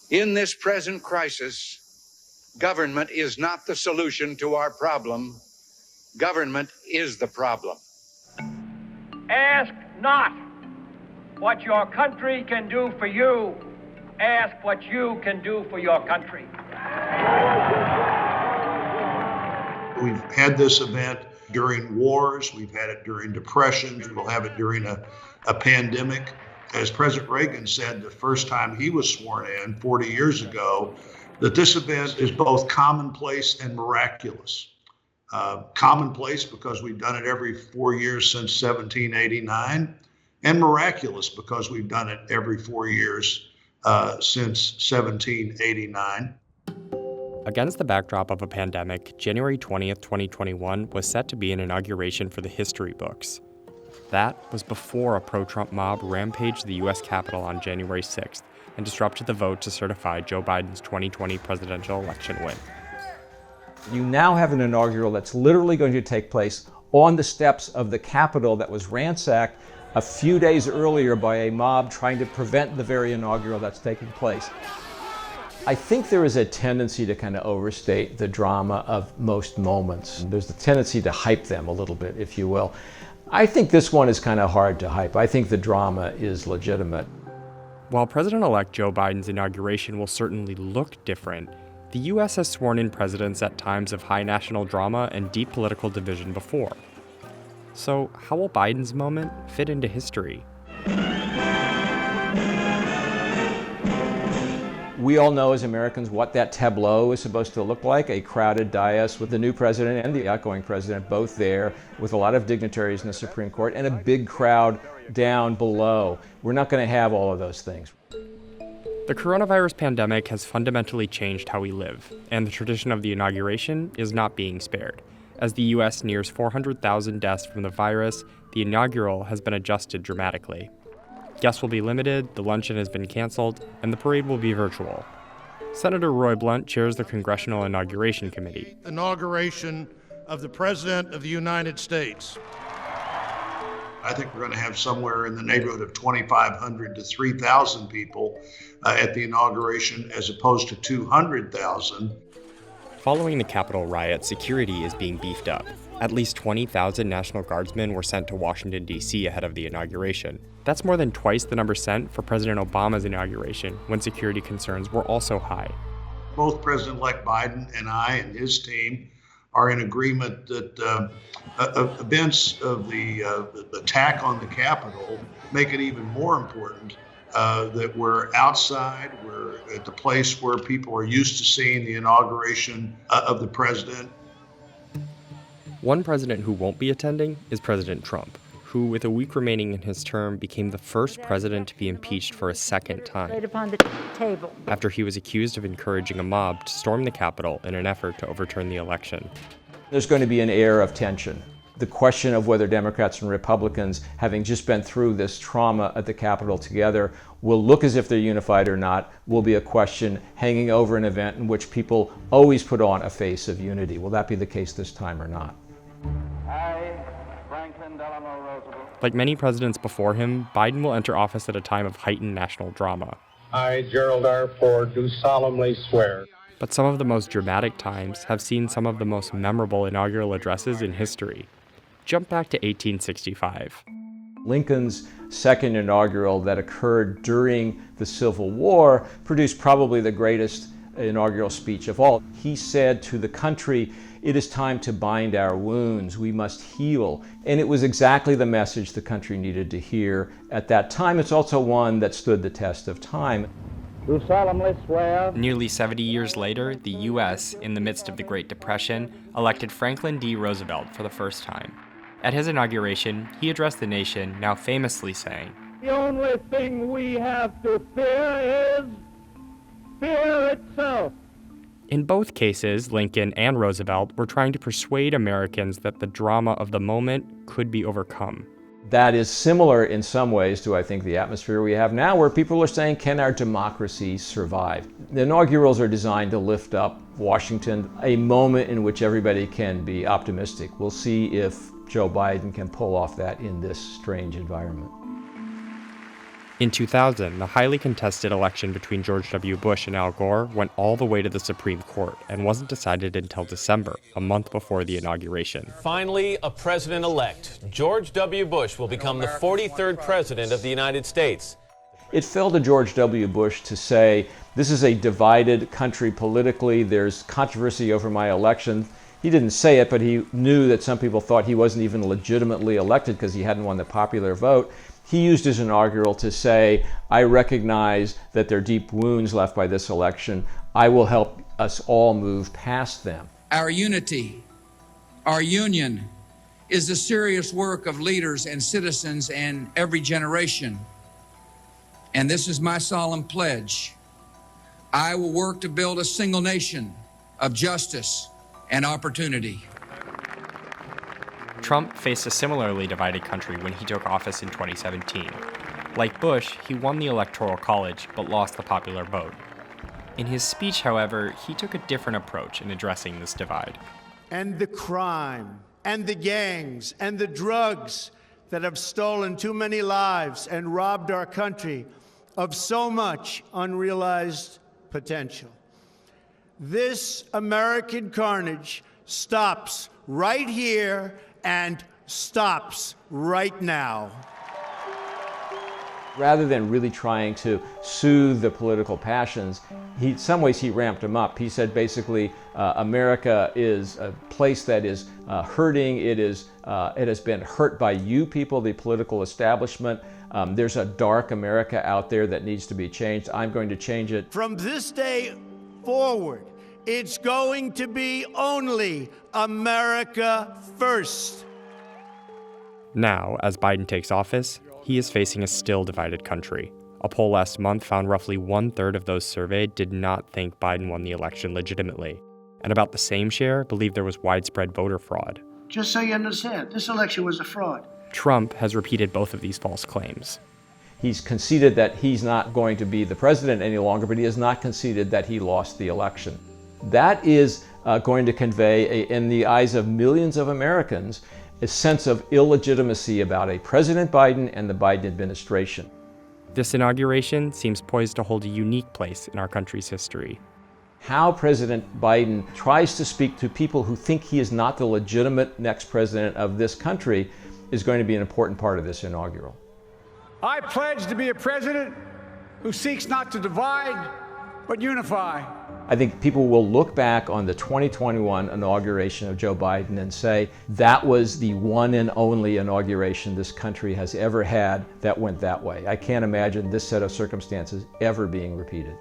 In this present crisis, government is not the solution to our problem. Government is the problem. Ask not what your country can do for you. Ask what you can do for your country. We've had this event during wars, we've had it during depressions, we'll have it during a pandemic. As President Reagan said the first time he was sworn in 40 years ago, that this event is both commonplace and miraculous. Commonplace because we've done it every 4 years since 1789, and miraculous because we've done it every 4 years since 1789. Against the backdrop of a pandemic, January 20th, 2021 was set to be an inauguration for the history books. That was before a pro-Trump mob rampaged the U.S. Capitol on January 6th and disrupted the vote to certify Joe Biden's 2020 presidential election win. You now have an inaugural that's literally going to take place on the steps of the Capitol that was ransacked a few days earlier by a mob trying to prevent the very inaugural that's taking place. I think there is a tendency to kind of overstate the drama of most moments. There's a tendency to hype them a little bit, if you will. I think this one is kind of hard to hype. I think the drama is legitimate. While President-elect Joe Biden's inauguration will certainly look different, the U.S. has sworn in presidents at times of high national drama and deep political division before. So how will Biden's moment fit into history? We all know as Americans what that tableau is supposed to look like, a crowded dais with the new president and the outgoing president both there, with a lot of dignitaries in the Supreme Court, and a big crowd down below. We're not going to have all of those things. The coronavirus pandemic has fundamentally changed how we live, and the tradition of the inauguration is not being spared. As the U.S. nears 400,000 deaths from the virus, the inaugural has been adjusted dramatically. Guests will be limited, the luncheon has been canceled, and the parade will be virtual. Senator Roy Blunt chairs the Congressional Inauguration Committee. Inauguration of the President of the United States. I think we're going to have somewhere in the neighborhood of 2,500 to 3,000 people at the inauguration as opposed to 200,000. Following the Capitol riot, security is being beefed up. At least 20,000 National Guardsmen were sent to Washington, D.C. ahead of the inauguration. That's more than twice the number sent for President Obama's inauguration, when security concerns were also high. Both President-elect Biden and I and his team are in agreement that events of the attack on the Capitol make it even more important that we're outside, we're at the place where people are used to seeing the inauguration of the president. One president who won't be attending is President Trump, who, with a week remaining in his term, became the first president to be impeached for a second time, right upon the table, after he was accused of encouraging a mob to storm the Capitol in an effort to overturn the election. There's going to be an air of tension. The question of whether Democrats and Republicans, having just been through this trauma at the Capitol together, will look as if they're unified or not, will be a question hanging over an event in which people always put on a face of unity. Will that be the case this time or not? Like many presidents before him, Biden will enter office at a time of heightened national drama. I, Gerald R. Ford, do solemnly swear. But some of the most dramatic times have seen some of the most memorable inaugural addresses in history. Jump back to 1865. Lincoln's second inaugural that occurred during the Civil War produced probably the greatest inaugural speech of all. He said to the country, "It is time to bind our wounds. We must heal." And it was exactly the message the country needed to hear at that time. It's also one that stood the test of time. Do solemnly swear. Nearly 70 years later, the U.S., in the midst of the Great Depression, elected Franklin D. Roosevelt for the first time. At his inauguration, he addressed the nation, now famously saying, The only thing we have to fear is fear itself. In both cases, Lincoln and Roosevelt were trying to persuade Americans that the drama of the moment could be overcome. That is similar in some ways to, I think, the atmosphere we have now, where people are saying, can our democracy survive? The inaugurals are designed to lift up Washington, a moment in which everybody can be optimistic. We'll see if Joe Biden can pull off that in this strange environment. In 2000, the highly contested election between George W. Bush and Al Gore went all the way to the Supreme Court and wasn't decided until December, a month before the inauguration. Finally, a president-elect. George W. Bush will become the 43rd president of the United States. It fell to George W. Bush to say, this is a divided country politically, there's controversy over my election. He didn't say it, but he knew that some people thought he wasn't even legitimately elected because he hadn't won the popular vote. He used his inaugural to say, I recognize that there are deep wounds left by this election. I will help us all move past them. Our unity, our union, is the serious work of leaders and citizens in every generation. And this is my solemn pledge. I will work to build a single nation of justice and opportunity. Trump faced a similarly divided country when he took office in 2017. Like Bush, he won the Electoral College but lost the popular vote. In his speech, however, he took a different approach in addressing this divide. And the crime, and the gangs, and the drugs that have stolen too many lives and robbed our country of so much unrealized potential. This American carnage stops right here and stops right now. Rather than really trying to soothe the political passions, in some ways he ramped them up. He said basically, America is a place that is hurting. It has been hurt by you people, the political establishment. There's a dark America out there that needs to be changed. I'm going to change it. From this day forward, it's going to be only America first. Now, as Biden takes office, he is facing a still divided country. A poll last month found roughly 1/3 of those surveyed did not think Biden won the election legitimately, and about the same share believed there was widespread voter fraud. Just so you understand, this election was a fraud. Trump has repeated both of these false claims. He's conceded that he's not going to be the president any longer, but he has not conceded that he lost the election. That is going to convey, in the eyes of millions of Americans, a sense of illegitimacy about a President Biden and the Biden administration. This inauguration seems poised to hold a unique place in our country's history. How President Biden tries to speak to people who think he is not the legitimate next president of this country is going to be an important part of this inaugural. I pledge to be a president who seeks not to divide, but unify. I think people will look back on the 2021 inauguration of Joe Biden and say that was the one and only inauguration this country has ever had that went that way. I can't imagine this set of circumstances ever being repeated.